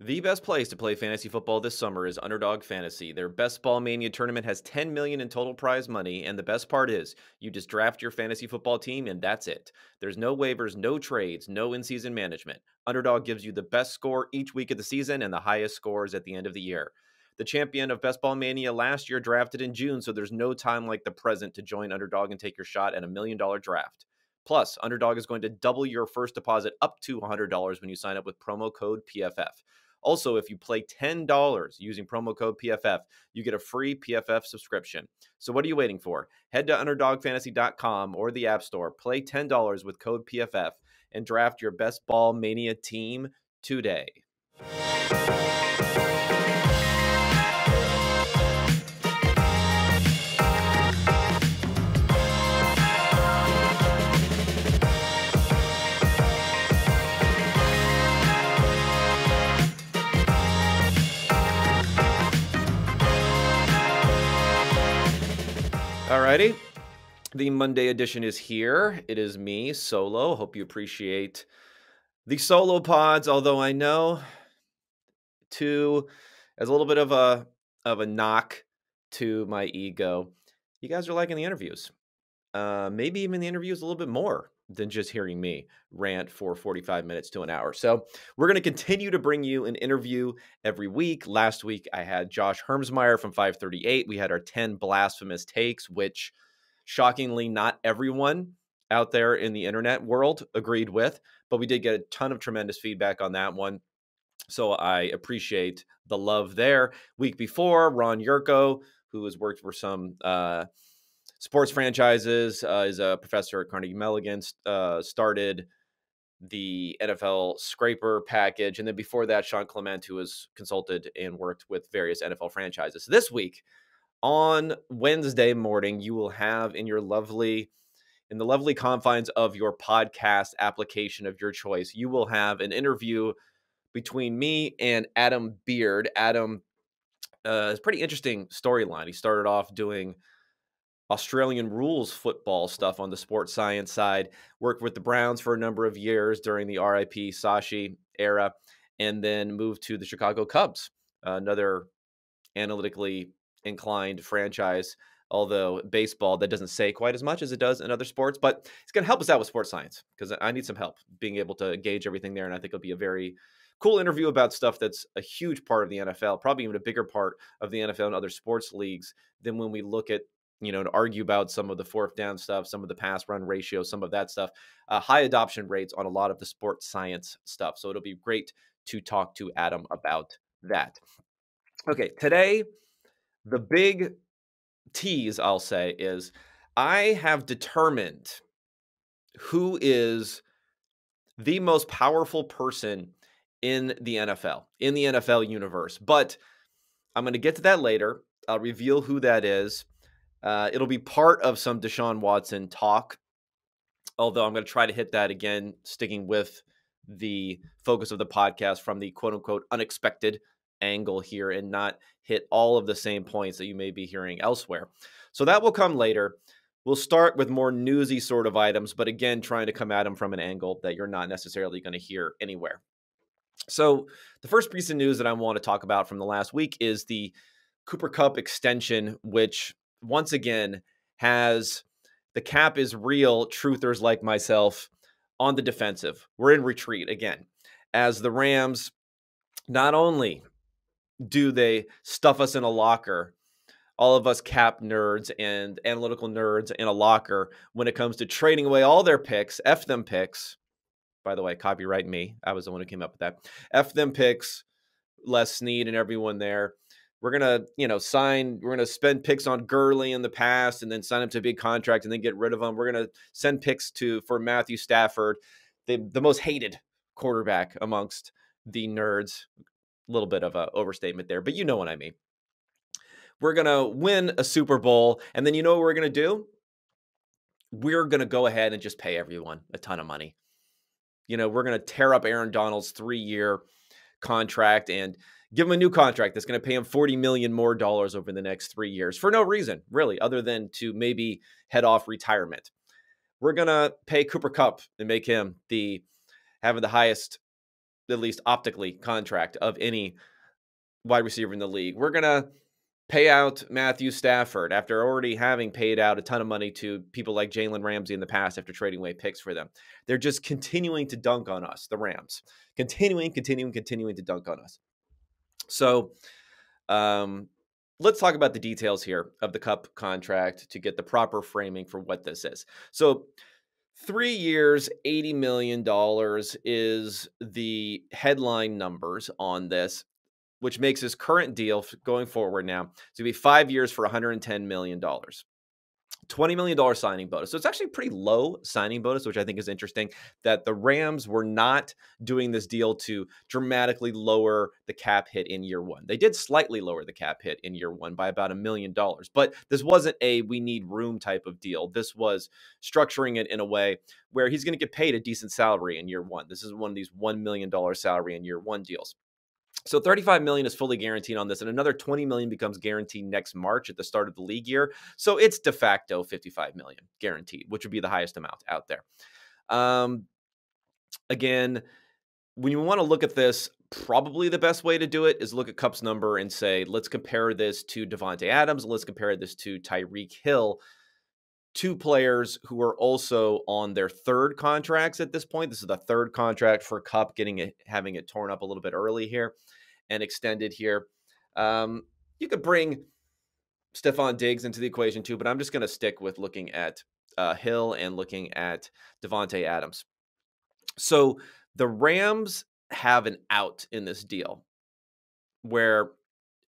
The best place to play fantasy football this summer is Underdog Fantasy. Their Best Ball Mania tournament has 10 million in total prize money, and the best part is you just draft your fantasy football team and that's it. There's no waivers, no trades, no in-season management. Underdog gives you the best score each week of the season and the highest scores at the end of the year. The champion of Best Ball Mania last year drafted in June, so there's no time like the present to join Underdog and take your shot at $1 million draft. Plus, Underdog is going to double your first deposit up to $100 when you sign up with promo code PFF. Also, if you play $10 using promo code PFF, you get a free PFF subscription. So what are you waiting for? Head to UnderdogFantasy.com or the App Store, play $10 with code PFF, and draft your Best Ball Mania team today. Alrighty, the Monday edition is here. It is me, Solo. Hope you appreciate the solo pods, although I know as a little bit of a knock to my ego, you guys are liking the interviews. Maybe even the interviews a little bit more than just hearing me rant for 45 minutes to an hour. So we're going to continue to bring you an interview every week. Last week, I had Josh Hermsmeyer from 538. We had our 10 blasphemous takes, which shockingly not everyone out there in the internet world agreed with, but we did get a ton of tremendous feedback on that one. So I appreciate the love there. Week before, Ron Yurko, who has worked for some sports franchises, is a professor at Carnegie Mellon, started the NFL Scraper package. And then before that, Sean Clement, who has consulted and worked with various NFL franchises. This week, on Wednesday morning, you will have in the lovely confines of your podcast application of your choice, you will have an interview between me and Adam Beard. Adam is a pretty interesting storyline. He started off doing Australian rules football stuff on the sports science side, worked with the Browns for a number of years during the RIP Sashi era, and then moved to the Chicago Cubs, another analytically inclined franchise, although baseball, that doesn't say quite as much as it does in other sports, but it's going to help us out with sports science because I need some help being able to gauge everything there. And I think it'll be a very cool interview about stuff that's a huge part of the NFL, probably even a bigger part of the NFL and other sports leagues than when we look at, to argue about some of the fourth down stuff, some of the pass run ratio, some of that stuff, high adoption rates on a lot of the sports science stuff. So it'll be great to talk to Adam about that. Okay, today, the big tease, I'll say, is I have determined who is the most powerful person in the NFL universe. But I'm going to get to that later. I'll reveal who that is. It'll be part of some Deshaun Watson talk, although I'm going to try to hit that again, sticking with the focus of the podcast from the quote-unquote unexpected angle here and not hit all of the same points that you may be hearing elsewhere. So that will come later. We'll start with more newsy sort of items, but again, trying to come at them from an angle that you're not necessarily going to hear anywhere. So the first piece of news that I want to talk about from the last week is the Cooper Kupp extension, which once again has the cap is real truthers like myself on the defensive. We're in retreat again, as the Rams not only do they stuff us in a locker, all of us cap nerds and analytical nerds in a locker when it comes to trading away all their picks, F them picks. By the way, copyright me. I was the one who came up with that. F them picks, Les Snead and everyone there. We're going to spend picks on Gurley in the past and then sign him to a big contract and then get rid of him. We're going to send picks for Matthew Stafford, the most hated quarterback amongst the nerds. A little bit of an overstatement there, but you know what I mean. We're going to win a Super Bowl, and then you know what we're going to do? We're going to go ahead and just pay everyone a ton of money. We're going to tear up Aaron Donald's 3-year contract and give him a new contract that's going to pay him $40 million more over the next 3 years for no reason, really, other than to maybe head off retirement. We're going to pay Cooper Kupp and make him having the highest at least optically, contract of any wide receiver in the league. We're going to pay out Matthew Stafford after already having paid out a ton of money to people like Jalen Ramsey in the past after trading away picks for them. They're just continuing to dunk on us, the Rams. Continuing to dunk on us. So let's talk about the details here of the Kupp contract to get the proper framing for what this is. So 3 years, $80 million is the headline numbers on this, which makes his current deal going forward now to be 5 years for $110 million. $20 million signing bonus. So it's actually a pretty low signing bonus, which I think is interesting that the Rams were not doing this deal to dramatically lower the cap hit in year one. They did slightly lower the cap hit in year one by about $1 million, but this wasn't a we need room type of deal. This was structuring it in a way where he's going to get paid a decent salary in year one. This is one of these $1 million salary in year one deals. So $35 million is fully guaranteed on this, and another $20 million becomes guaranteed next March at the start of the league year. So it's de facto $55 million guaranteed, which would be the highest amount out there. Again, when you want to look at this, probably the best way to do it is look at Kupp's number and say, let's compare this to Davante Adams, let's compare this to Tyreek Hill, two players who are also on their third contracts at this point. This is the third contract for Kupp, having it torn up a little bit early here and extended here. You could bring Stephon Diggs into the equation too, but I'm just going to stick with looking at Hill and looking at Davante Adams. So the Rams have an out in this deal where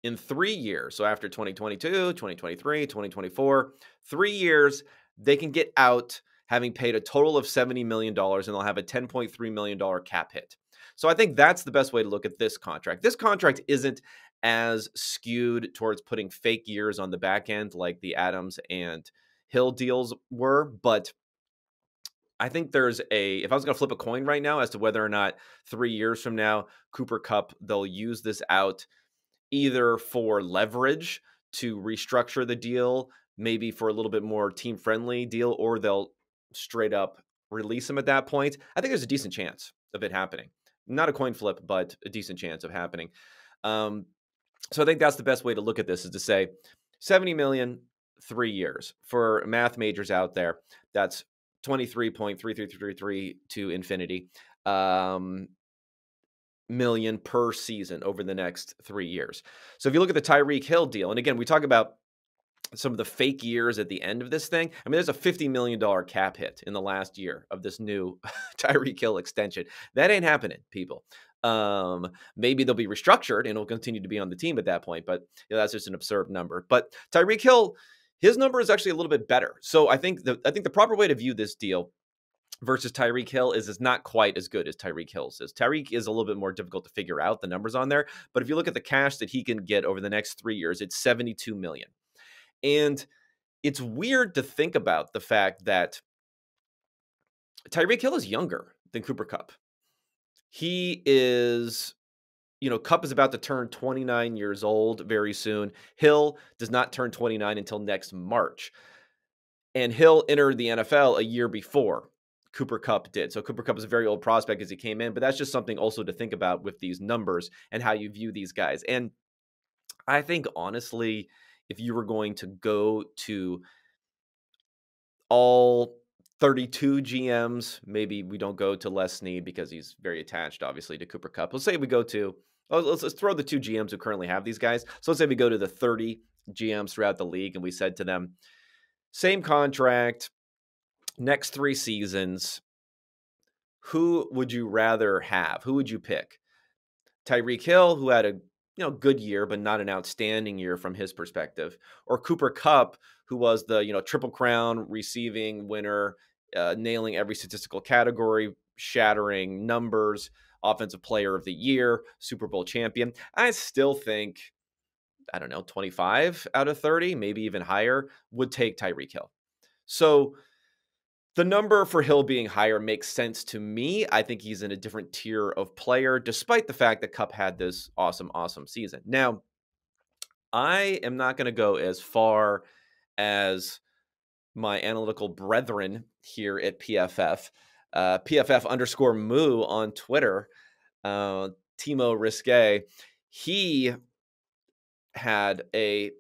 in 3 years, so after 2022, 2023, 2024, 3 years, they can get out having paid a total of $70 million, and they'll have a $10.3 million cap hit. So I think that's the best way to look at this contract. This contract isn't as skewed towards putting fake years on the back end like the Adams and Hill deals were, but I think if I was going to flip a coin right now as to whether or not 3 years from now, Cooper Kupp, they'll use this out either for leverage to restructure the deal, maybe for a little bit more team-friendly deal, or they'll straight up release him at that point. I think there's a decent chance of it happening. Not a coin flip, but a decent chance of happening. So I think that's the best way to look at this, is to say $70 million, 3 years. For math majors out there, that's 23.3333 to infinity. Million per season over the next 3 years. So if you look at the Tyreek Hill deal, and again, we talk about some of the fake years at the end of this thing. I mean, there's a $50 million cap hit in the last year of this new Tyreek Hill extension. That ain't happening, people. Maybe they'll be restructured and it'll continue to be on the team at that point, but that's just an absurd number. But Tyreek Hill, his number is actually a little bit better. So I think the proper way to view this deal versus Tyreek Hill is not quite as good as Tyreek Hill's is. Tyreek is a little bit more difficult to figure out the numbers on there, but if you look at the cash that he can get over the next 3 years, it's $72 million. And it's weird to think about the fact that Tyreek Hill is younger than Cooper Kupp. He is, Kupp is about to turn 29 years old very soon. Hill does not turn 29 until next March. And Hill entered the NFL a year before Cooper Kupp did. So Cooper Kupp is a very old prospect as he came in, but that's just something also to think about with these numbers and how you view these guys. And I think, honestly, if you were going to go to all 32 GMs, maybe we don't go to Les Snead because he's very attached, obviously, to Cooper Kupp. Let's say we go to, let's throw the 2 GMs who currently have these guys. So let's say we go to the 30 GMs throughout the league and we said to them, same contract, next 3 seasons, who would you rather have? Who would you pick? Tyreek Hill, who had a good year, but not an outstanding year from his perspective, or Cooper Kupp, who was the Triple Crown receiving winner, nailing every statistical category, shattering numbers, offensive player of the year, Super Bowl champion. I still think, 25 out of 30, maybe even higher, would take Tyreek Hill. So the number for Hill being higher makes sense to me. I think he's in a different tier of player, despite the fact that Kupp had this awesome season. Now, I am not going to go as far as my analytical brethren here at PFF, PFF_Moo on Twitter. uh, Timo Risque, he had a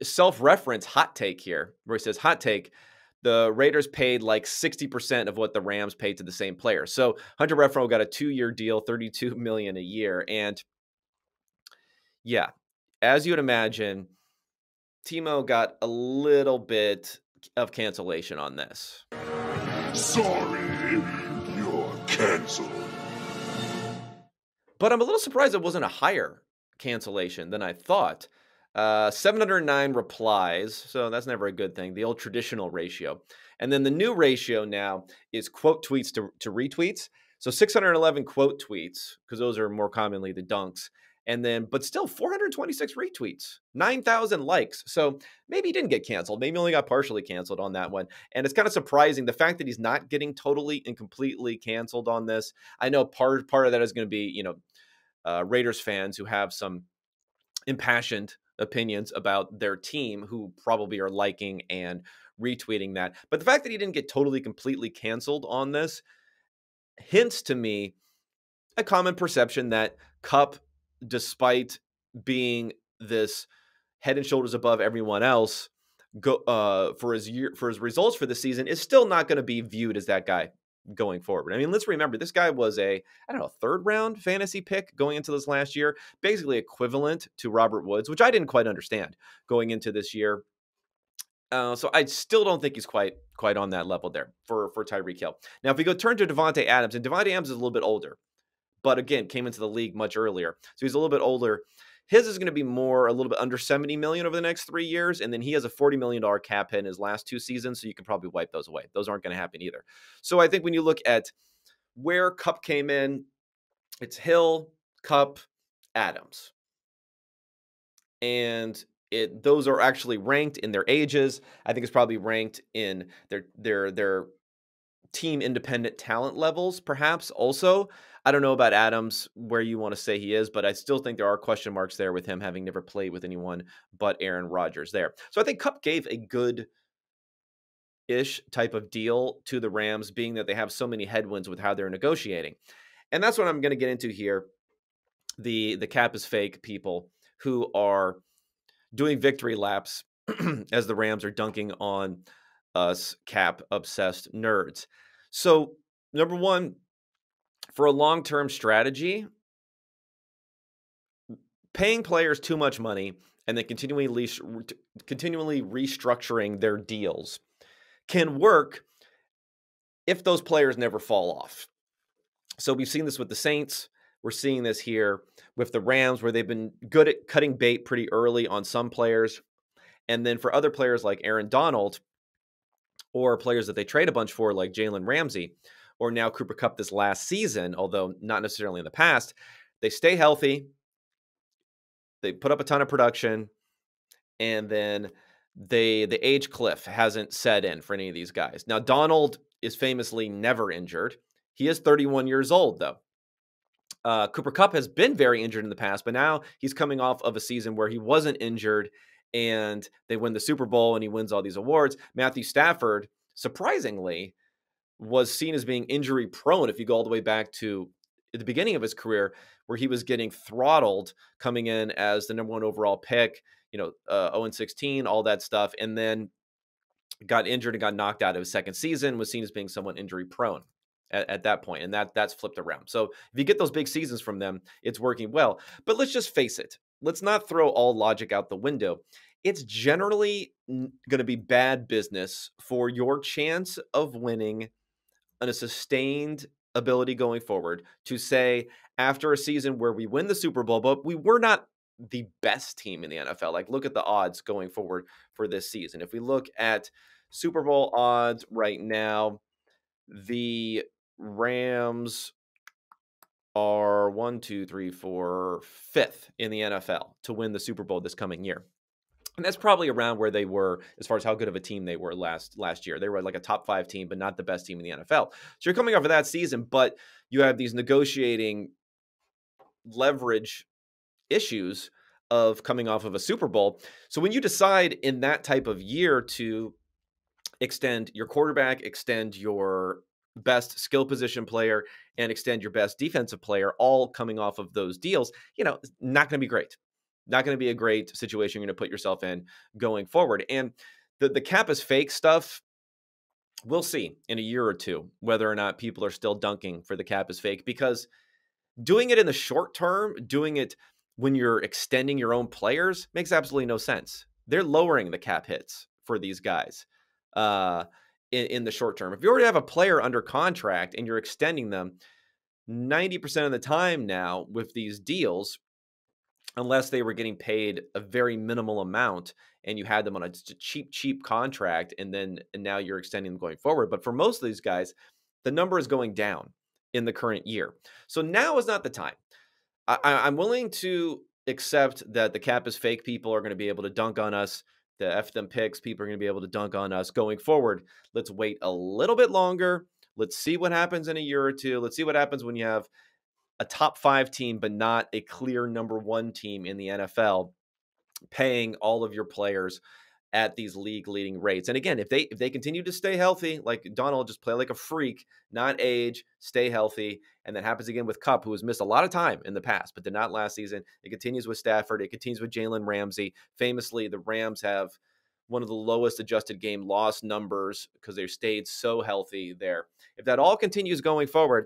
self-reference hot take here where he says, hot take, the Raiders paid like 60% of what the Rams paid to the same player. So Hunter Renfrow got a 2-year deal, $32 million a year. And yeah, as you would imagine, Timo got a little bit of cancellation on this. Sorry, you're canceled. But I'm a little surprised it wasn't a higher cancellation than I thought. 709 replies, so that's never a good thing, the old traditional ratio. And then the new ratio now is quote tweets to retweets. So 611 quote tweets, because those are more commonly the dunks. And then, but still 426 retweets, 9,000 likes. So maybe he didn't get canceled. Maybe he only got partially canceled on that one. And it's kind of surprising the fact that he's not getting totally and completely canceled on this. I know part of that is going to be, Raiders fans who have some impassioned opinions about their team who probably are liking and retweeting that. But the fact that he didn't get totally, completely canceled on this hints to me a common perception that Cup, despite being this head and shoulders above everyone else, for his results for the season, is still not going to be viewed as that guy going forward. I mean, let's remember this guy was a third round fantasy pick going into this last year, basically equivalent to Robert Woods, which I didn't quite understand going into this year. So I still don't think he's quite on that level there for Tyreek Hill. Now, if we go turn to Devontae Adams, and Devontae Adams is a little bit older, but again, came into the league much earlier. So he's a little bit older. His is going to be a little bit under 70 million over the next 3 years. And then he has a $40 million cap hit in his last 2 seasons. So you can probably wipe those away. Those aren't going to happen either. So I think when you look at where Cup came in, it's Hill, Cup, Adams. And those are actually ranked in their ages. I think it's probably ranked in their team independent talent levels, perhaps also. I don't know about Adams, where you want to say he is, but I still think there are question marks there with him having never played with anyone but Aaron Rodgers there. So I think Cup gave a good-ish type of deal to the Rams, being that they have so many headwinds with how they're negotiating. And that's what I'm going to get into here. The cap is fake people who are doing victory laps as the Rams are dunking on us cap-obsessed nerds. So, number one, for a long-term strategy, paying players too much money and then continually restructuring their deals can work if those players never fall off. So we've seen this with the Saints. We're seeing this here with the Rams, where they've been good at cutting bait pretty early on some players. And then for other players like Aaron Donald, or players that they trade a bunch for like Jalen Ramsey, or now Cooper Kupp this last season, although not necessarily in the past, they stay healthy, they put up a ton of production, and then the age cliff hasn't set in for any of these guys. Now, Donald is famously never injured. He is 31 years old, though. Cooper Kupp has been very injured in the past, but now he's coming off of a season where he wasn't injured, and they win the Super Bowl, and he wins all these awards. Matthew Stafford, surprisingly, was seen as being injury prone if you go all the way back to the beginning of his career, where he was getting throttled coming in as the number 1 overall pick, 0-16, all that stuff, and then got injured and got knocked out of his second season, was seen as being somewhat injury prone at that point, and that's flipped around. So if you get those big seasons from them, it's working well. But let's just face it. Let's not throw all logic out the window. It's generally going to be bad business for your chance of winning on a sustained ability going forward to say, after a season where we win the Super Bowl, but we were not the best team in the NFL. Like, look at the odds going forward for this season. If we look at Super Bowl odds right now, the Rams are 5th in the NFL to win the Super Bowl this coming year. And that's probably around where they were as far as how good of a team they were last year. They were like a top 5 team, but not the best team in the NFL. So you're coming off of that season, but you have these negotiating leverage issues of coming off of a Super Bowl. So when you decide in that type of year to extend your quarterback, extend your best skill position player and extend your best defensive player, all coming off of those deals, it's not going to be great. Not going to be a great situation you're going to put yourself in going forward. And the cap is fake stuff, we'll see in a year or two whether or not people are still dunking for the cap is fake, because doing it in the short term, doing it when you're extending your own players makes absolutely no sense. They're lowering the cap hits for these guys uh, in the short term. If you already have a player under contract and you're extending them 90% of the time now with these deals, unless they were getting paid a very minimal amount and you had them on a cheap contract, and now you're extending them going forward. But for most of these guys, the number is going down in the current year. So now is not the time. I'm willing to accept that the cap is fake. People are going to be able to dunk on us. The F them picks, people are going to be able to dunk on us going forward. Let's wait a little bit longer. Let's see what happens in a year or two. Let's see what happens when you have a top 5 team, but not a clear number 1 team in the NFL, paying all of your players at these league leading rates. And again, if they continue to stay healthy, like Donald, just play like a freak, not age, stay healthy. And that happens again with Kupp, who has missed a lot of time in the past, but did not last season. It continues with Stafford. It continues with Jalen Ramsey. Famously, the Rams have one of the lowest adjusted game loss numbers because they stayed so healthy there. If that all continues going forward,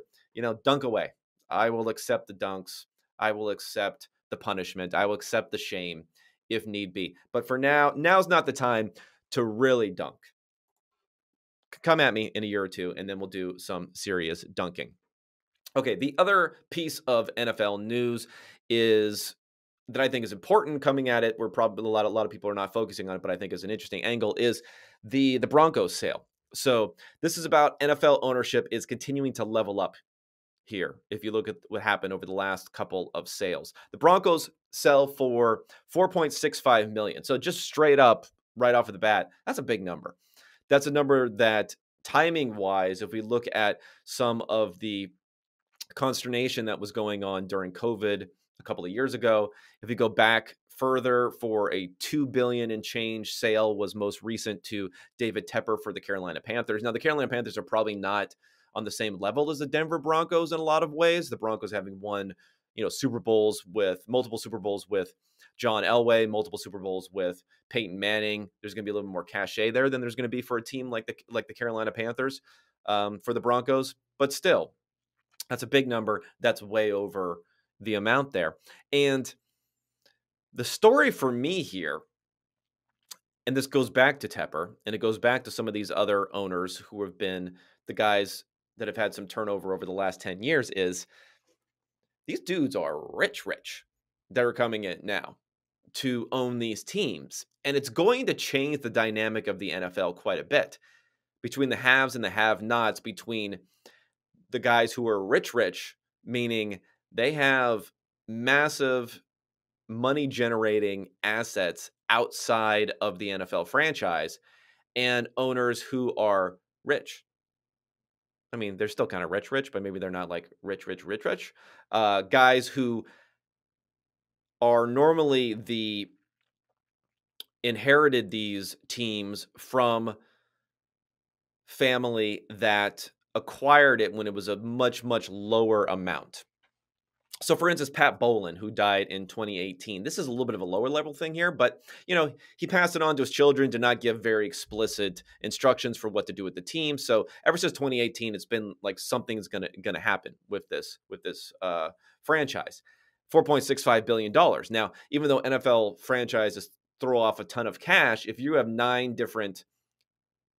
dunk away. I will accept the dunks. I will accept the punishment. I will accept the shame if need be. But for now's not the time to really dunk. Come at me in a year or two, and then we'll do some serious dunking. Okay, the other piece of NFL news is that I think is important coming at it, where probably a lot of people are not focusing on it, but I think is an interesting angle, is the Broncos sale. So this is about NFL ownership is continuing to level up here. If you look at what happened over the last couple of sales, the Broncos sell for $4.65 million. So just straight up right off of the bat, that's a big number. That's a number that, timing wise, if we look at some of the consternation that was going on during COVID a couple of years ago, if we go back further, for a $2 billion and change sale was most recent to David Tepper for the Carolina Panthers. Now the Carolina Panthers are probably not on the same level as the Denver Broncos in a lot of ways. The Broncos having won, multiple Super Bowls with John Elway, multiple Super Bowls with Peyton Manning. There's going to be a little more cachet there than there's going to be for a team like the Carolina Panthers for the Broncos. But still, that's a big number. That's way over the amount there. And the story for me here, and this goes back to Tepper, and it goes back to some of these other owners who have been the guys that have had some turnover over the last 10 years, is these dudes are rich that are coming in now to own these teams. And it's going to change the dynamic of the NFL quite a bit between the haves and the have-nots, between the guys who are rich, meaning they have massive money generating assets outside of the NFL franchise, and owners who are rich. I mean, they're still kind of rich, but maybe they're not like rich. Guys who are normally inherited these teams from family that acquired it when it was a much lower amount. So, for instance, Pat Bolin, who died in 2018. This is a little bit of a lower level thing here, but he passed it on to his children, did not give very explicit instructions for what to do with the team. So, ever since 2018, it's been like something's gonna happen with this franchise. $4.65 billion. Now, even though NFL franchises throw off a ton of cash, if you have 9 different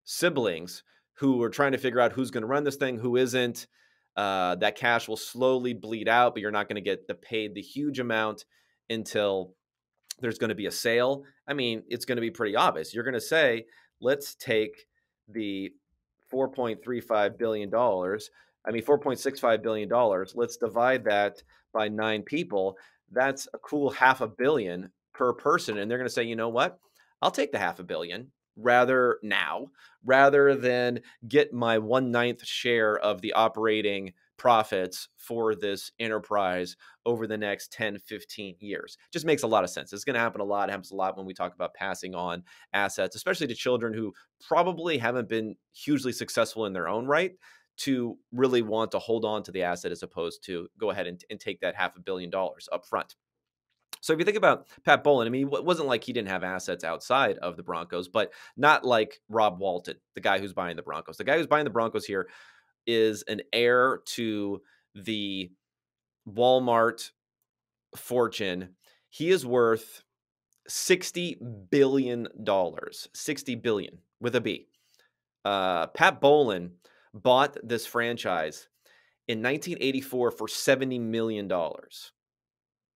siblings who are trying to figure out who's going to run this thing, who isn't, that cash will slowly bleed out, but you're not going to get paid the huge amount until there's going to be a sale. I mean, it's going to be pretty obvious. You're going to say, let's take the $4.35 billion, $4.65 billion. Let's divide that by 9 people. That's a cool $500 million per person. And they're going to say, you know what? I'll take the $500 million rather than get my 1/9 share of the operating profits for this enterprise over the next 10, 15 years. Just makes a lot of sense. It's going to happen a lot. It happens a lot when we talk about passing on assets, especially to children who probably haven't been hugely successful in their own right. to really want to hold on to the asset as opposed to go ahead and take that $500 million up front. So if you think about Pat Bowlen, I mean, it wasn't like he didn't have assets outside of the Broncos, but not like Rob Walton, the guy who's buying the Broncos. The guy who's buying the Broncos here is an heir to the Walmart fortune. He is worth $60 billion, 60 billion with a B. Pat Bowlen bought this franchise in 1984 for $70 million.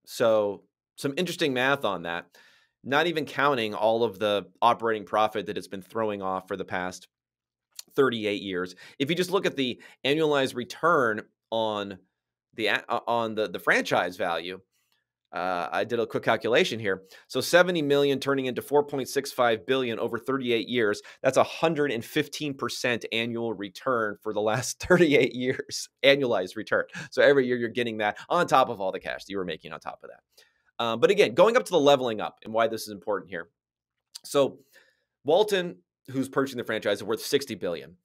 So some interesting math on that, not even counting all of the operating profit that it's been throwing off for the past 38 years. If you just look at the annualized return on the franchise value, I did a quick calculation here. So 70 million turning into 4.65 billion over 38 years. That's 115% annual return for the last 38 years, annualized return. So every year you're getting that on top of all the cash that you were making on top of that. But again, going up to the leveling up and why this is important here. So Walton, who's purchasing the franchise, is worth 60 billion.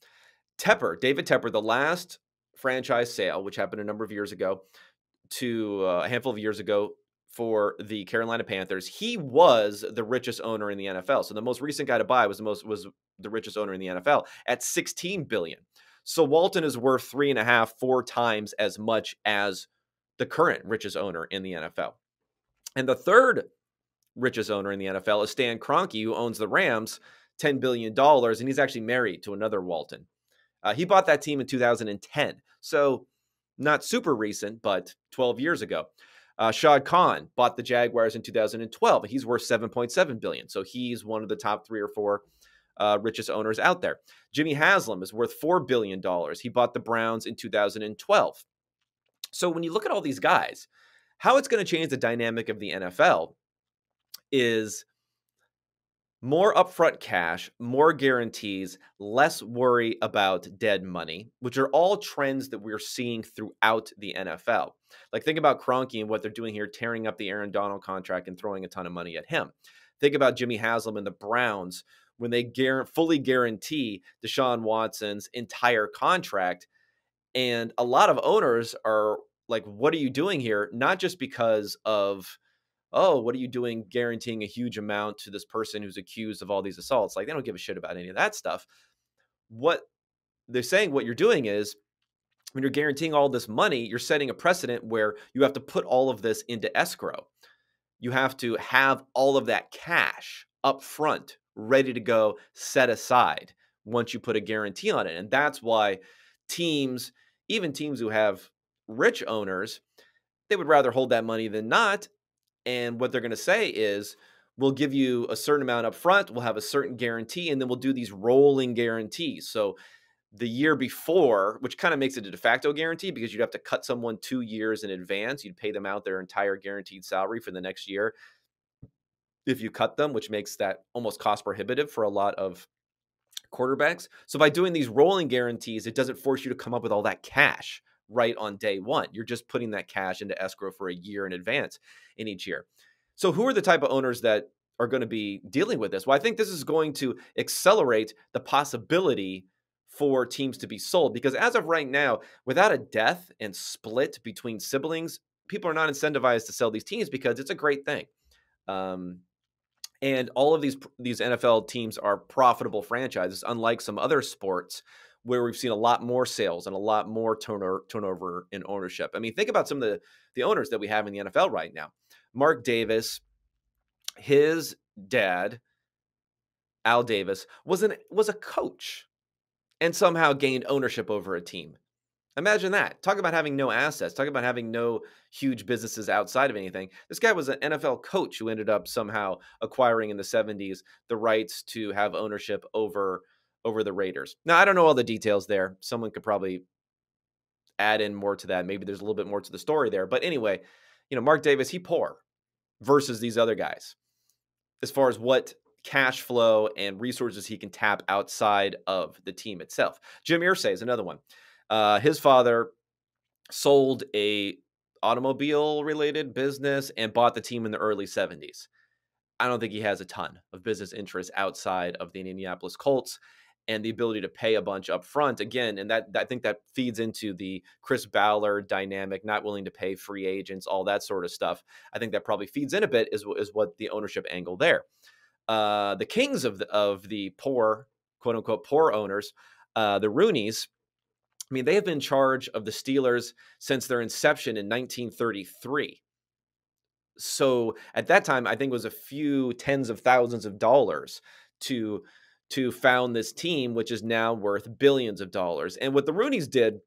David Tepper, the last franchise sale, which happened a number of years ago, to a handful of years ago for the Carolina Panthers, he was the richest owner in the NFL. So the most recent guy to buy was the richest owner in the NFL at 16 billion. So Walton is worth 3.5, 4 times as much as the current richest owner in the NFL. And the third richest owner in the NFL is Stan Cronkie, who owns the Rams, $10 billion, and he's actually married to another Walton. He bought that team in 2010, so not super recent, but 12 years ago. Shad Khan bought the Jaguars in 2012. He's worth $7.7 billion, so he's one of the top 3 or 4 richest owners out there. Jimmy Haslam is worth $4 billion. He bought the Browns in 2012. So when you look at all these guys, how it's going to change the dynamic of the NFL is more upfront cash, more guarantees, less worry about dead money, which are all trends that we're seeing throughout the NFL. Like, think about Cronkie and what they're doing here, tearing up the Aaron Donald contract and throwing a ton of money at him. Think about Jimmy Haslam and the Browns when they fully guarantee Deshaun Watson's entire contract. And a lot of owners are like, what are you doing here? Not just because of, oh, what are you doing guaranteeing a huge amount to this person who's accused of all these assaults? Like, they don't give a shit about any of that stuff. What they're saying, what you're doing is, when you're guaranteeing all this money, you're setting a precedent where you have to put all of this into escrow. You have to have all of that cash up front, ready to go, set aside once you put a guarantee on it. And that's why teams, even teams who have rich owners, they would rather hold that money than not. And what they're going to say is, we'll give you a certain amount up front, we'll have a certain guarantee, and then we'll do these rolling guarantees. So the year before, which kind of makes it a de facto guarantee because you'd have to cut someone 2 years in advance. You'd pay them out their entire guaranteed salary for the next year if you cut them, which makes that almost cost prohibitive for a lot of quarterbacks. So by doing these rolling guarantees, it doesn't force you to come up with all that cash right on day one. You're just putting that cash into escrow for a year in advance in each year. So who are the type of owners that are going to be dealing with this? Well, I think this is going to accelerate the possibility for teams to be sold, because as of right now, without a death and split between siblings, people are not incentivized to sell these teams because it's a great thing. And all of these NFL teams are profitable franchises, unlike some other sports where we've seen a lot more sales and a lot more turnover in ownership. I mean, think about some of the owners that we have in the NFL right now. Mark Davis, his dad, Al Davis, was a coach and somehow gained ownership over a team. Imagine that. Talk about having no assets. Talk about having no huge businesses outside of anything. This guy was an NFL coach who ended up somehow acquiring in the 70s the rights to have ownership over the Raiders. Now, I don't know all the details there. Someone could probably add in more to that. Maybe there's a little bit more to the story there. But anyway, Mark Davis, he poor versus these other guys as far as what cash flow and resources he can tap outside of the team itself. Jim Irsay is another one. His father sold a automobile related business and bought the team in the early 70s. I don't think he has a ton of business interests outside of the Indianapolis Colts. and the ability to pay a bunch up front again. And that I think that feeds into the Chris Ballard dynamic, not willing to pay free agents, all that sort of stuff. I think that probably feeds in a bit is what the ownership angle there. The kings of the poor, quote unquote, poor owners, the Rooneys. I mean, they have been in charge of the Steelers since their inception in 1933. So at that time, I think it was a few tens of thousands of dollars to found this team, which is now worth billions of dollars. And what the Rooneys did,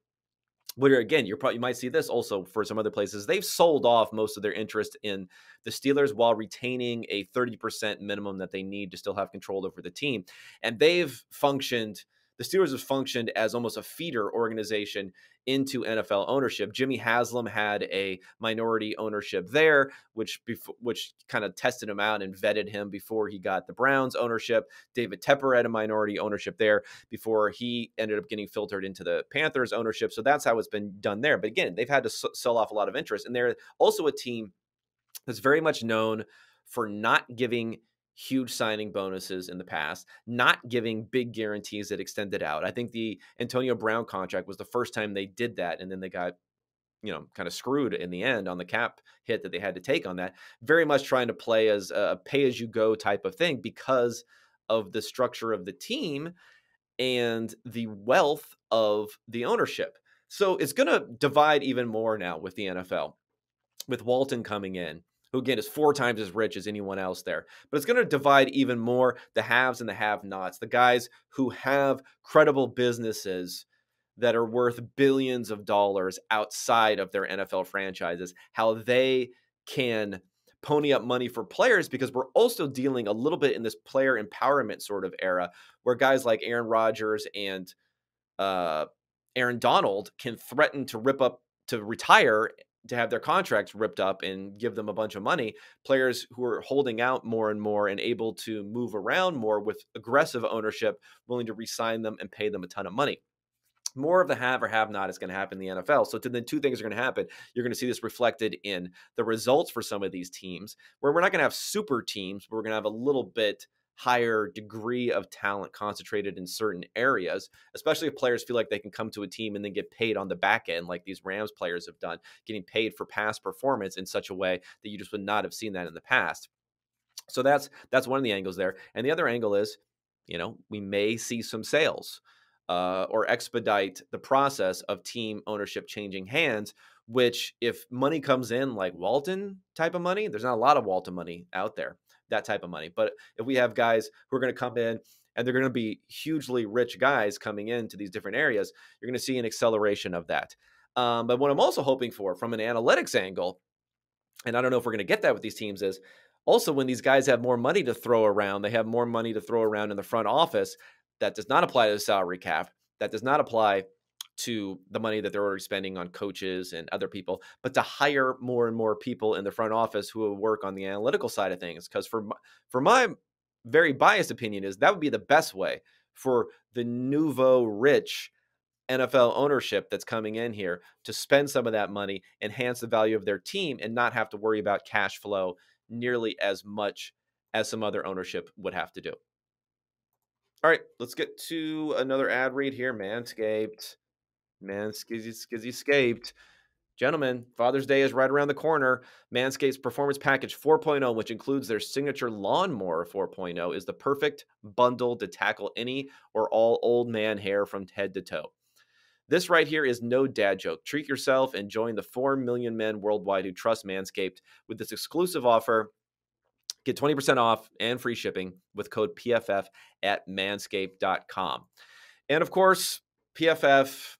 where again, you might see this also for some other places. They've sold off most of their interest in the Steelers while retaining a 30% minimum that they need to still have control over the team. And they've functioned. The Steelers have functioned as almost a feeder organization into NFL ownership. Jimmy Haslam had a minority ownership there, which kind of tested him out and vetted him before he got the Browns ownership. David Tepper had a minority ownership there before he ended up getting filtered into the Panthers ownership. So that's how it's been done there. But again, they've had to sell off a lot of interest. And they're also a team that's very much known for not giving huge signing bonuses in the past, not giving big guarantees that extended out. I think the Antonio Brown contract was the first time they did that. And then they got, kind of screwed in the end on the cap hit that they had to take on that. Very much trying to play as a pay as you go type of thing because of the structure of the team and the wealth of the ownership. So it's going to divide even more now with the NFL, with Walton coming in, who again is 4 times as rich as anyone else there. But it's going to divide even more the haves and the have-nots, the guys who have credible businesses that are worth billions of dollars outside of their NFL franchises, how they can pony up money for players, because we're also dealing a little bit in this player empowerment sort of era where guys like Aaron Rodgers and uh, Aaron Donald can threaten to retire, to have their contracts ripped up and give them a bunch of money. Players who are holding out more and more and able to move around more with aggressive ownership, willing to re-sign them and pay them a ton of money. More of the have or have not is going to happen in the NFL. So then 2 things are going to happen. You're going to see this reflected in the results for some of these teams, where we're not going to have super teams, but we're going to have a little bit higher degree of talent concentrated in certain areas, especially if players feel like they can come to a team and then get paid on the back end, like these Rams players have done, getting paid for past performance in such a way that you just would not have seen that in the past. So that's one of the angles there. And the other angle is, we may see some sales or expedite the process of team ownership changing hands, which if money comes in like Walton type of money, there's not a lot of Walton money out there, that type of money. But if we have guys who are going to come in and they're going to be hugely rich guys coming into these different areas, you're going to see an acceleration of that. But what I'm also hoping for from an analytics angle, and I don't know if we're going to get that with these teams, is also when these guys have more money to throw around, they have more money to throw around in the front office. That does not apply to the salary cap. That does not apply to the money that they're already spending on coaches and other people, but to hire more and more people in the front office who will work on the analytical side of things. Because for my very biased opinion is that would be the best way for the nouveau rich NFL ownership that's coming in here to spend some of that money, enhance the value of their team, and not have to worry about cash flow nearly as much as some other ownership would have to do. All right, let's get to another ad read here. Manscaped. Manscaped. Gentlemen, Father's Day is right around the corner. Manscaped's Performance Package 4.0, which includes their signature Lawnmower 4.0, is the perfect bundle to tackle any or all old man hair from head to toe. This right here is no dad joke. Treat yourself and join the 4 million men worldwide who trust Manscaped with this exclusive offer. Get 20% off and free shipping with code PFF at manscaped.com. And of course, PFF,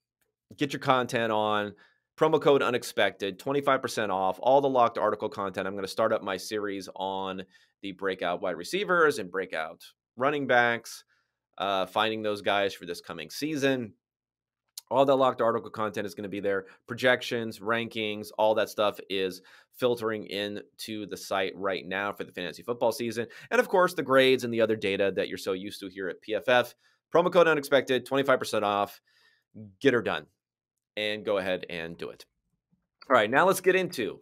get your content on. Promo code unexpected, 25% off all the locked article content. I'm going to start up my series on the breakout wide receivers and breakout running backs, finding those guys for this coming season. All that locked article content is going to be there. Projections, rankings, all that stuff is filtering into the site right now for the fantasy football season. And of course, the grades and the other data that you're so used to here at PFF. Promo code unexpected, 25% off. Get her done and go ahead and do it. All right, now let's get into,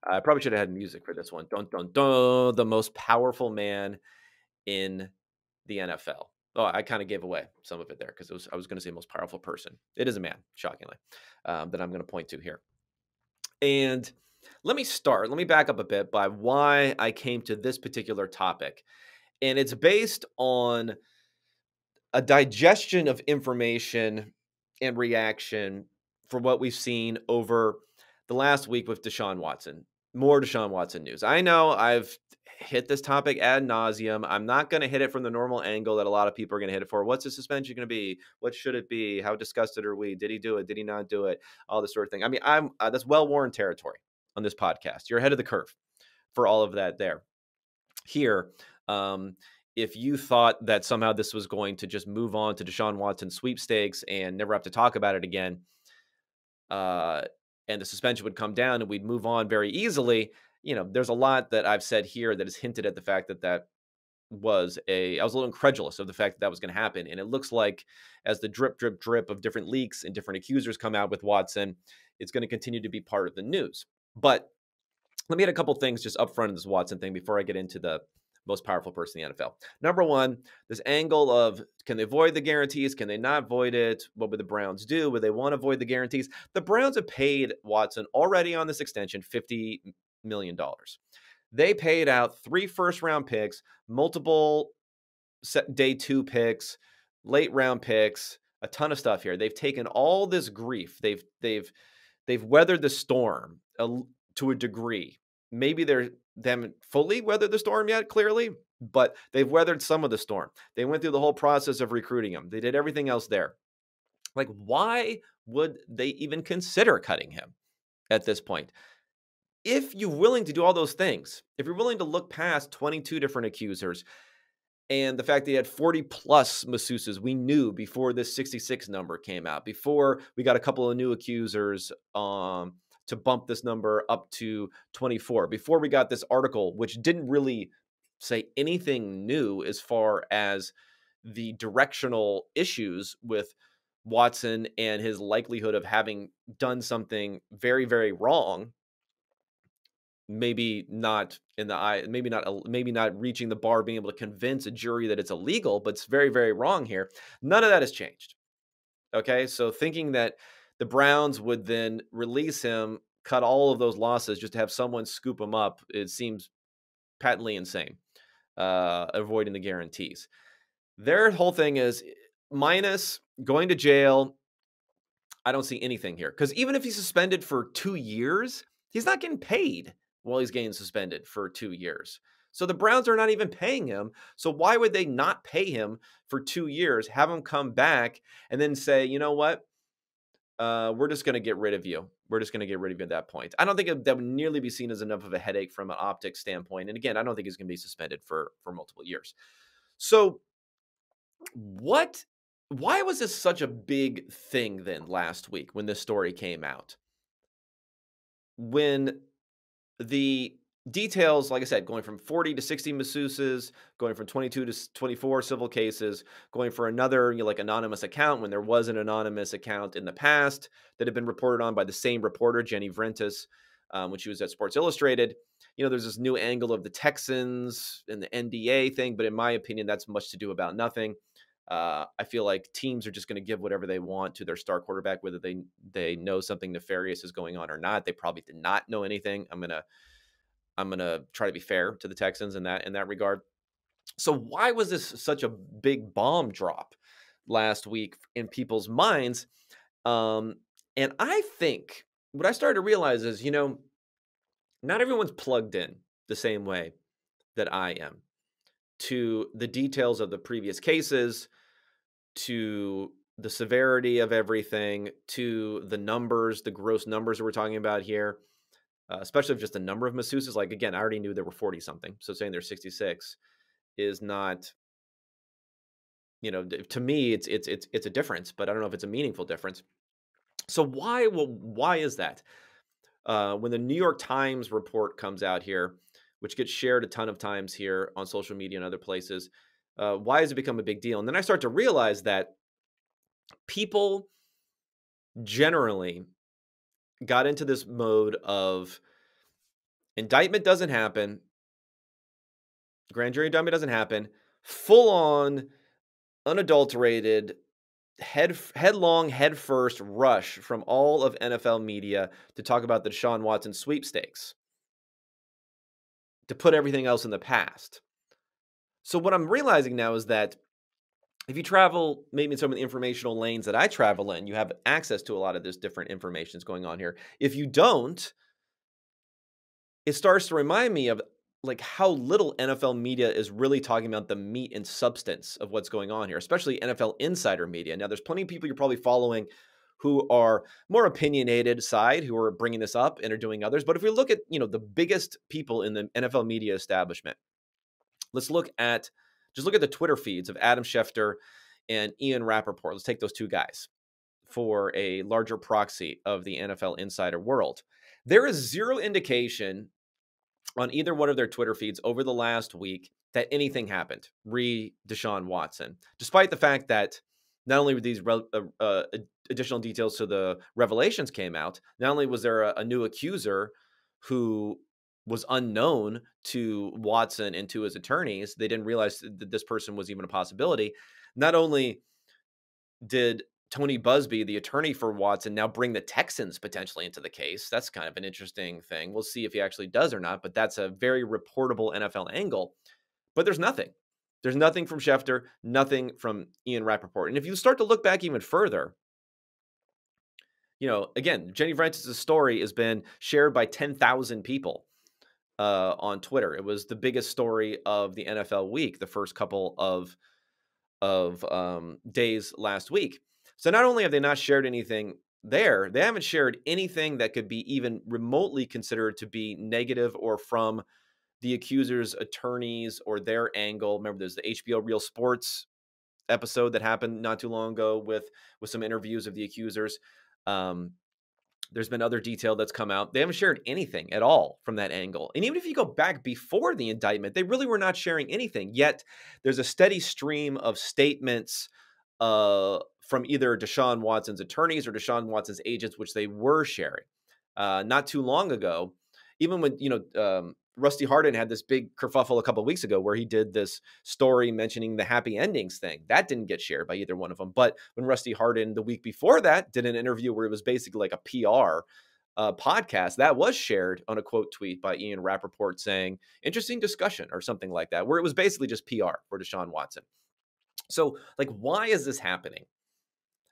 I probably should have had music for this one. Dun, dun, dun, the most powerful man in the NFL. Oh, I kind of gave away some of it there because I was going to say most powerful person. It is a man, shockingly, that I'm going to point to here. And let me back up a bit by why I came to this particular topic. And it's based on a digestion of information and reaction for what we've seen over the last week with Deshaun Watson. More Deshaun Watson news. I know I've hit this topic ad nauseum. I'm not going to hit it from the normal angle that a lot of people are going to hit it for. What's the suspension going to be? What should it be? How disgusted are we? Did he do it? Did he not do it? All this sort of thing. I mean, I'm that's well worn territory on this podcast. You're ahead of the curve for all of that there. Here, if you thought that somehow this was going to just move on to Deshaun Watson sweepstakes and never have to talk about it again, uh, and the suspension would come down and we'd move on very easily, there's a lot that I've said here that has hinted at the fact that I was a little incredulous of the fact that that was going to happen. And it looks like as the drip, drip, drip of different leaks and different accusers come out with Watson, it's going to continue to be part of the news. But let me hit a couple things just up front in this Watson thing before I get into the most powerful person in the NFL. Number one, this angle of can they void the guarantees? Can they not void it? What would the Browns do? Would they want to void the guarantees? The Browns have paid Watson already on this extension $50 million. They paid out 3 first-round picks, multiple day 2 picks, late round picks, a ton of stuff here. They've taken all this grief. They've weathered the storm to a degree. Maybe they haven't fully weathered the storm yet, clearly, but they've weathered some of the storm. They went through the whole process of recruiting him. They did everything else there. Like, why would they even consider cutting him at this point? If you're willing to do all those things, if you're willing to look past 22 different accusers and the fact that he had 40 plus masseuses, we knew before this 66 number came out, before we got a couple of new accusers to bump this number up to 24, before we got this article, which didn't really say anything new as far as the directional issues with Watson and his likelihood of having done something very, very wrong. Maybe not in the eye, maybe not reaching the bar, being able to convince a jury that it's illegal, but it's very, very wrong here. None of that has changed. Okay. So thinking that the Browns would then release him, cut all of those losses just to have someone scoop him up, it seems patently insane, avoiding the guarantees. Their whole thing is minus going to jail. I don't see anything here because even if he's suspended for 2 years, he's not getting paid while he's getting suspended for 2 years. So the Browns are not even paying him. So why would they not pay him for 2 years, have him come back, and then say, you know what? We're just going to get rid of you. We're just going to get rid of you at that point. I don't think that would nearly be seen as enough of a headache from an optics standpoint. And again, I don't think he's going to be suspended for multiple years. So why was this such a big thing then last week when this story came out? When the details, like I said, going from 40 to 60 masseuses, going from 22 to 24 civil cases, going for another like anonymous account when there was an anonymous account in the past that had been reported on by the same reporter, Jenny Vrentas, when she was at Sports Illustrated. There's this new angle of the Texans and the NDA thing, but in my opinion, that's much to do about nothing. I feel like teams are just going to give whatever they want to their star quarterback, whether they know something nefarious is going on or not. They probably did not know anything. I'm gonna try to be fair to the Texans in that regard. So why was this such a big bomb drop last week in people's minds? And I think what I started to realize is, not everyone's plugged in the same way that I am to the details of the previous cases, to the severity of everything, to the numbers, the gross numbers that we're talking about here, especially of just the number of masseuses. Like, again, I already knew there were 40 something. So saying there's 66 is not, to me, it's a difference, but I don't know if it's a meaningful difference. So why is that? When the New York Times report comes out here, which gets shared a ton of times here on social media and other places, why has it become a big deal? And then I start to realize that people generally got into this mode of indictment doesn't happen, grand jury indictment doesn't happen, full on unadulterated, headlong, headfirst rush from all of NFL media to talk about the Deshaun Watson sweepstakes, to put everything else in the past. So what I'm realizing now is that if you travel maybe in some of the informational lanes that I travel in, you have access to a lot of this different information that's going on here. If you don't, it starts to remind me of like how little NFL media is really talking about the meat and substance of what's going on here, especially NFL insider media. Now, there's plenty of people you're probably following who are more opinionated side, who are bringing this up and are doing others. But if we look at, the biggest people in the NFL media establishment, let's look at the Twitter feeds of Adam Schefter and Ian Rappaport. Let's take those two guys for a larger proxy of the NFL insider world. There is zero indication on either one of their Twitter feeds over the last week that anything happened re Deshaun Watson, despite the fact that not only were these additional details to the revelations came out, not only was there a new accuser who was unknown to Watson and to his attorneys, they didn't realize that this person was even a possibility. Not only did Tony Busby, the attorney for Watson, now bring the Texans potentially into the case. That's kind of an interesting thing. We'll see if he actually does or not, but that's a very reportable NFL angle. But there's nothing. There's nothing from Schefter, nothing from Ian Rappaport. And if you start to look back even further, again, Jenny Francis' story has been shared by 10,000 people on Twitter. It was the biggest story of the NFL week, the first couple of days last week. So not only have they not shared anything there, they haven't shared anything that could be even remotely considered to be negative or from the accuser's attorneys or their angle. Remember, there's the HBO Real Sports episode that happened not too long ago with some interviews of the accusers. There's been other detail that's come out. They haven't shared anything at all from that angle. And even if you go back before the indictment, they really were not sharing anything. Yet there's a steady stream of statements from either Deshaun Watson's attorneys or Deshaun Watson's agents, which they were sharing. Not too long ago, even when, Rusty Hardin had this big kerfuffle a couple of weeks ago where he did this story mentioning the happy endings thing. That didn't get shared by either one of them. But when Rusty Hardin the week before that did an interview where it was basically like a PR podcast, that was shared on a quote tweet by Ian Rappaport saying, interesting discussion or something like that, where it was basically just PR for Deshaun Watson. So, why is this happening?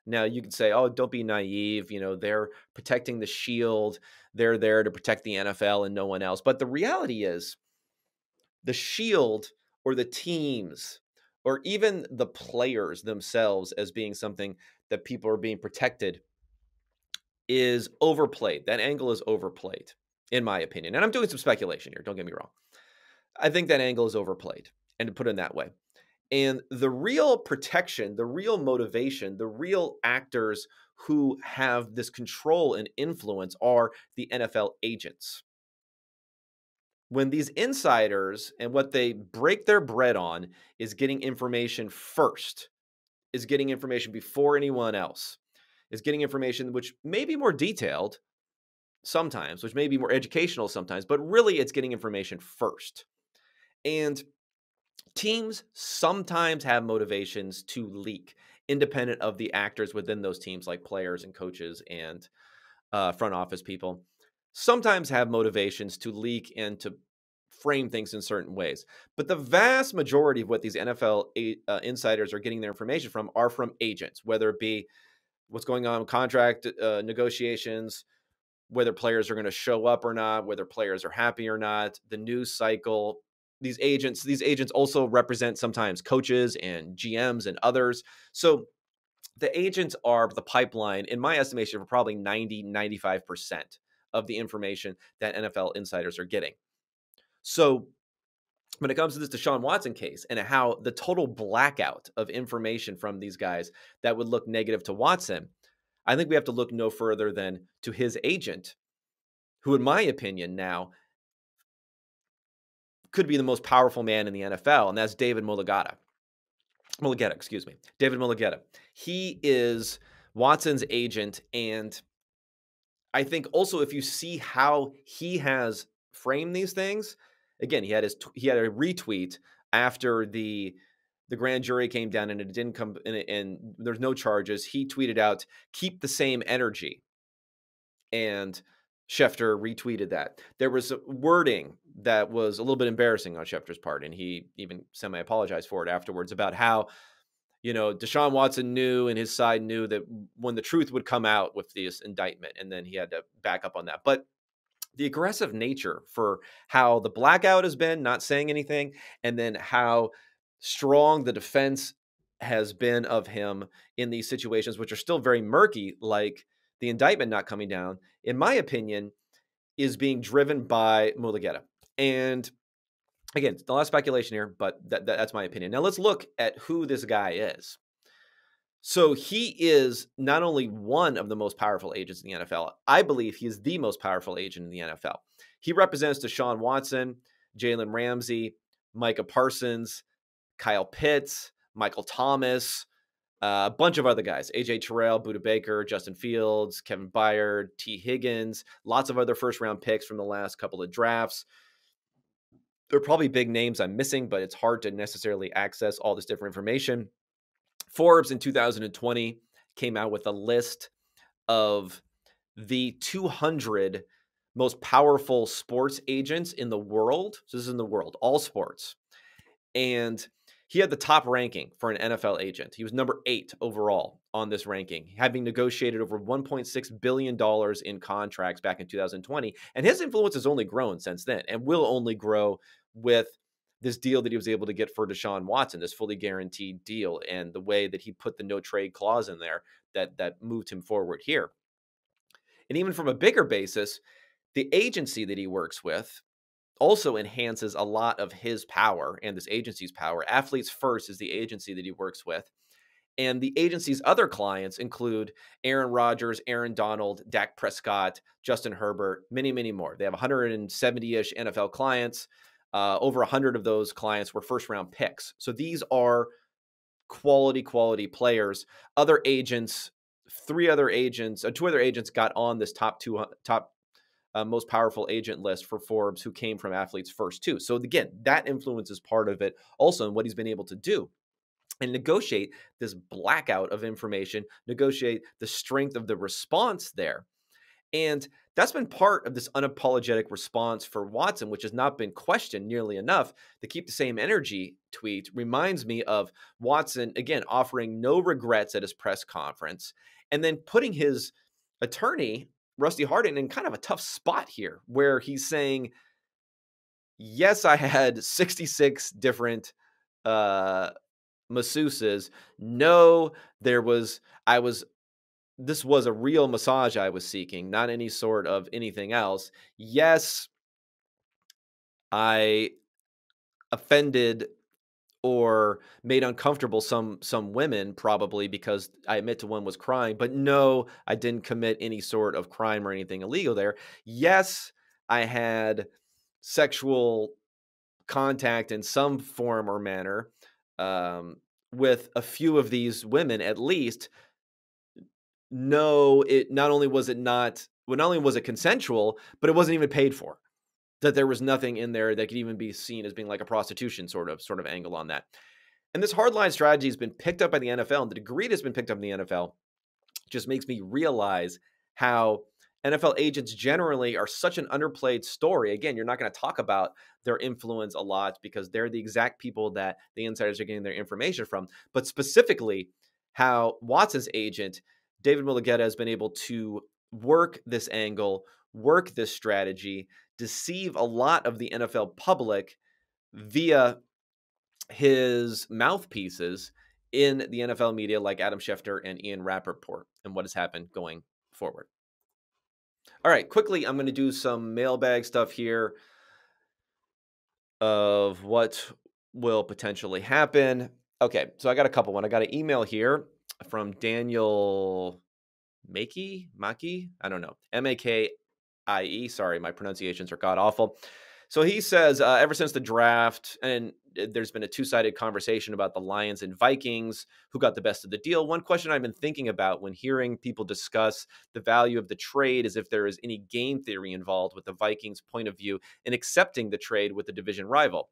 Now, you could say, oh, don't be naive. They're protecting the shield. They're there to protect the NFL and no one else. But the reality is the shield or the teams or even the players themselves as being something that people are being protected is overplayed. That angle is overplayed, in my opinion. And I'm doing some speculation here. Don't get me wrong. I think that angle is overplayed, and to put it in that way. And the real protection, the real motivation, the real actors who have this control and influence are the NFL agents. When these insiders and what they break their bread on is getting information first, is getting information before anyone else, is getting information which may be more detailed sometimes, which may be more educational sometimes, but really it's getting information first. And teams sometimes have motivations to leak, independent of the actors within those teams, like players and coaches and front office people. Sometimes have motivations to leak and to frame things in certain ways. But the vast majority of what these NFL insiders are getting their information from are from agents, whether it be what's going on with contract negotiations, whether players are going to show up or not, whether players are happy or not, the news cycle. These agents also represent sometimes coaches and GMs and others. So the agents are the pipeline, in my estimation, for probably 95% of the information that NFL insiders are getting. So when it comes to this Deshaun Watson case and how the total blackout of information from these guys that would look negative to Watson, I think we have to look no further than to his agent, who, in my opinion, now could be the most powerful man in the NFL, and that's David Mulugeta. David Mulugeta. He is Watson's agent, and I think also if you see how he has framed these things, again, he had a retweet after the the grand jury came down and it didn't come, and there's no charges. He tweeted out, "Keep the same energy." And Schefter retweeted that. There was wording that was a little bit embarrassing on Schefter's part, and he even semi-apologized for it afterwards about how, Deshaun Watson knew and his side knew that when the truth would come out with this indictment, and then he had to back up on that. But the aggressive nature for how the blackout has been, not saying anything, and then how strong the defense has been of him in these situations, which are still very murky, like the indictment not coming down, in my opinion, is being driven by Mulugeta. And again, it's a lot of speculation here, but that's my opinion. Now let's look at who this guy is. So he is not only one of the most powerful agents in the NFL, I believe he is the most powerful agent in the NFL. He represents Deshaun Watson, Jalen Ramsey, Micah Parsons, Kyle Pitts, Michael Thomas, a bunch of other guys, AJ Terrell, Buda Baker, Justin Fields, Kevin Byard, T. Higgins, lots of other first-round picks from the last couple of drafts. There are probably big names I'm missing, but it's hard to necessarily access all this different information. Forbes in 2020 came out with a list of the 200 most powerful sports agents in the world. So this is in the world, all sports. And he had the top ranking for an NFL agent. He was number 8 overall on this ranking, having negotiated over $1.6 billion in contracts back in 2020. And his influence has only grown since then and will only grow with this deal that he was able to get for Deshaun Watson, this fully guaranteed deal, and the way that he put the no trade clause in there that moved him forward here. And even from a bigger basis, the agency that he works with also enhances a lot of his power and this agency's power. Athletes First is the agency that he works with. And the agency's other clients include Aaron Rodgers, Aaron Donald, Dak Prescott, Justin Herbert, many, many more. They have 170-ish NFL clients. Over 100 of those clients were first-round picks. So these are quality players. Other agents, two other agents got on this top most powerful agent list for Forbes who came from Athletes First too. So again, that influence is part of it also in what he's been able to do and negotiate this blackout of information, negotiate the strength of the response there. And that's been part of this unapologetic response for Watson, which has not been questioned nearly enough. To keep the same energy tweet reminds me of Watson, again, offering no regrets at his press conference and then putting his attorney, Rusty Hardin, in kind of a tough spot here where he's saying, yes, I had 66 different masseuses. No, this was a real massage I was seeking, not any sort of anything else. Yes, I offended or made uncomfortable some women probably because I admit to one was crying, but no, I didn't commit any sort of crime or anything illegal there. Yes, I had sexual contact in some form or manner with a few of these women at least. No, not only was it consensual, but it wasn't even paid for. That there was nothing in there that could even be seen as being like a prostitution sort of angle on that. And this hardline strategy has been picked up by the NFL, and the degree that's been picked up in the NFL just makes me realize how NFL agents generally are such an underplayed story. Again, you're not going to talk about their influence a lot because they're the exact people that the insiders are getting their information from. But specifically, how Watson's agent, David Mulugeta, has been able to work this angle, work this strategy, deceive a lot of the NFL public via his mouthpieces in the NFL media like Adam Schefter and Ian Rappaport, and what has happened going forward. All right, quickly, I'm going to do some mailbag stuff here of what will potentially happen. Okay, so I got a couple. I got an email here from Daniel Maki, I don't know, Makie. Sorry, my pronunciations are god awful. So he says, ever since the draft, and there's been a two-sided conversation about the Lions and Vikings, who got the best of the deal. One question I've been thinking about when hearing people discuss the value of the trade is if there is any game theory involved with the Vikings' point of view in accepting the trade with the division rival.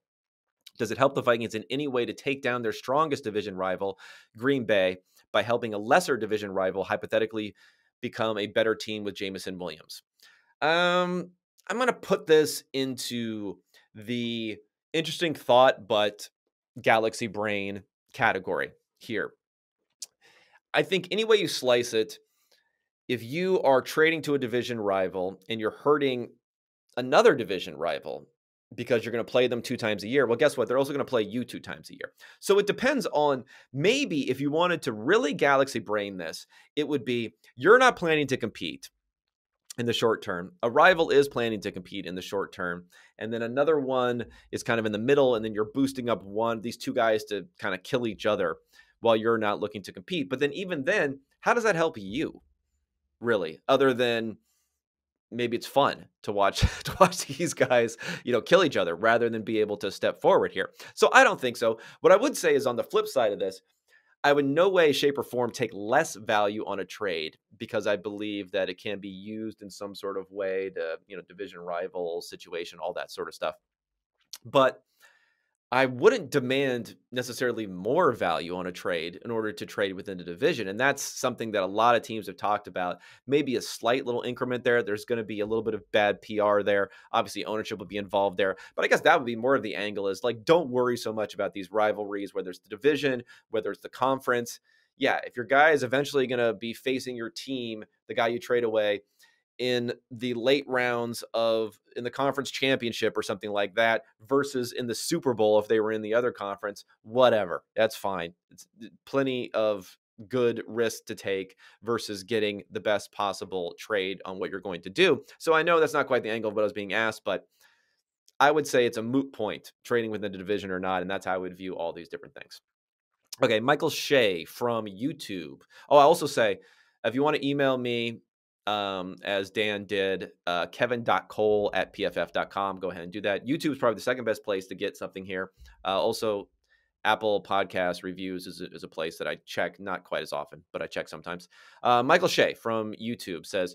Does it help the Vikings in any way to take down their strongest division rival, Green Bay, by helping a lesser division rival hypothetically become a better team with Jamison Williams? I'm going to put this into the interesting thought, but galaxy brain category here. I think any way you slice it, if you are trading to a division rival and you're hurting another division rival because you're going to play them 2 times a year, well, guess what? They're also going to play you 2 times a year. So it depends on, maybe if you wanted to really galaxy brain this, it would be you're not planning to compete in the short term. A rival is planning to compete in the short term. And then another one is kind of in the middle. And then you're boosting up these two guys to kind of kill each other while you're not looking to compete. But then even then, how does that help you, really? Other than maybe it's fun to watch to watch these guys, kill each other rather than be able to step forward here. So I don't think so. What I would say is, on the flip side of this, I would in no way, shape, or form take less value on a trade because I believe that it can be used in some sort of way to, division rival situation, all that sort of stuff. But I wouldn't demand necessarily more value on a trade in order to trade within the division. And that's something that a lot of teams have talked about. Maybe a slight little increment there. There's going to be a little bit of bad PR there. Obviously, ownership will be involved there. But I guess that would be more of the angle, is like, don't worry so much about these rivalries, whether it's the division, whether it's the conference. Yeah, if your guy is eventually going to be facing your team, the guy you trade away, in the late rounds in the conference championship or something like that, versus in the Super Bowl if they were in the other conference, whatever, that's fine. It's plenty of good risk to take versus getting the best possible trade on what you're going to do. So I know that's not quite the angle of what I was being asked, but I would say it's a moot point trading within the division or not. And that's how I would view all these different things. Okay, Michael Shea from YouTube. Oh, I also say, if you want to email me, as Dan did, kevin.cole@pff.com, go ahead and do that. YouTube is probably the second best place to get something here. Also, Apple Podcast reviews is a place that I check, not quite as often, but I check sometimes. Michael Shea from YouTube says,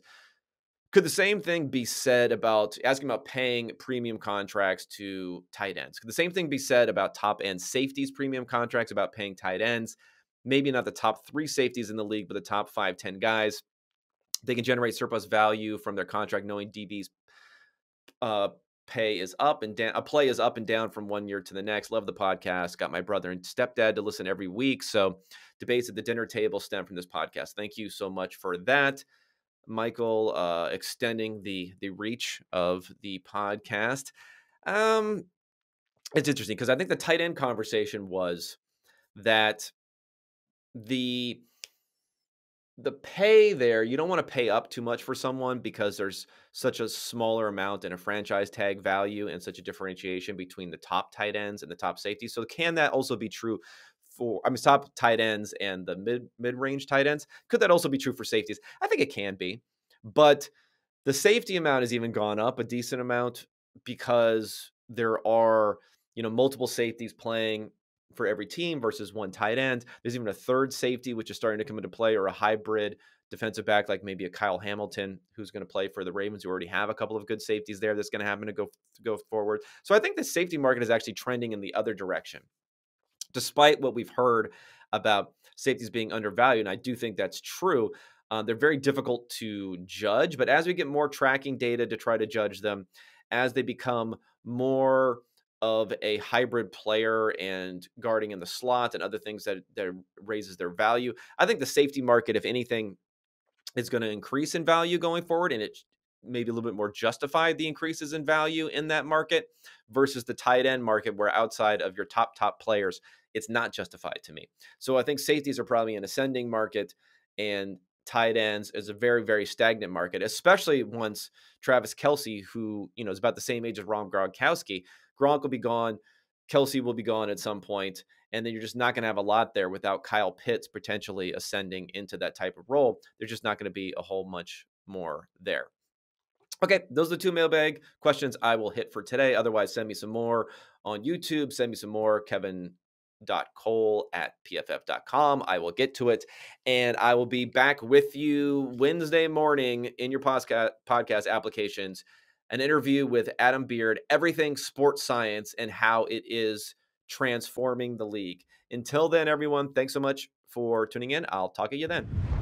could the same thing be said about asking about paying premium contracts to tight ends? Could the same thing be said about top end safeties premium contracts, about paying tight ends? Maybe not the top 3 safeties in the league, but the top 5, 10 guys. They can generate surplus value from their contract, knowing DB's pay is up and down. A play is up and down from one year to the next. Love the podcast. Got my brother and stepdad to listen every week. So debates at the dinner table stem from this podcast. Thank you so much for that, Michael, extending the reach of the podcast. It's interesting because I think the tight end conversation was that the pay there, you don't want to pay up too much for someone because there's such a smaller amount in a franchise tag value and such a differentiation between the top tight ends and the top safeties. So can that also be true for, top tight ends and the mid-range tight ends? Could that also be true for safeties? I think it can be, but the safety amount has even gone up a decent amount because there are, multiple safeties playing for every team versus one tight end. There's even a third safety, which is starting to come into play, or a hybrid defensive back, like maybe a Kyle Hamilton, who's going to play for the Ravens, who already have a couple of good safeties there. That's going to happen to go forward. So I think the safety market is actually trending in the other direction, despite what we've heard about safeties being undervalued. And I do think that's true. They're very difficult to judge, but as we get more tracking data to try to judge them, as they become more of a hybrid player and guarding in the slot and other things that raises their value, I think the safety market, if anything, is going to increase in value going forward, and it maybe a little bit more justified the increases in value in that market versus the tight end market, where outside of your top players, it's not justified to me. So I think safeties are probably an ascending market, and tight ends is a very, very stagnant market, especially once Travis Kelce, who, is about the same age as Ron Gronkowski. Gronk will be gone. Kelce will be gone at some point, and then you're just not going to have a lot there without Kyle Pitts potentially ascending into that type of role. There's just not going to be a whole much more there. Okay, those are the 2 mailbag questions I will hit for today. Otherwise, send me some more on YouTube. Send me some more, kevin.cole@pff.com. I will get to it, and I will be back with you Wednesday morning in your podcast applications, an interview with Adam Beard, everything sports science and how it is transforming the league. Until then, everyone, thanks so much for tuning in. I'll talk to you then.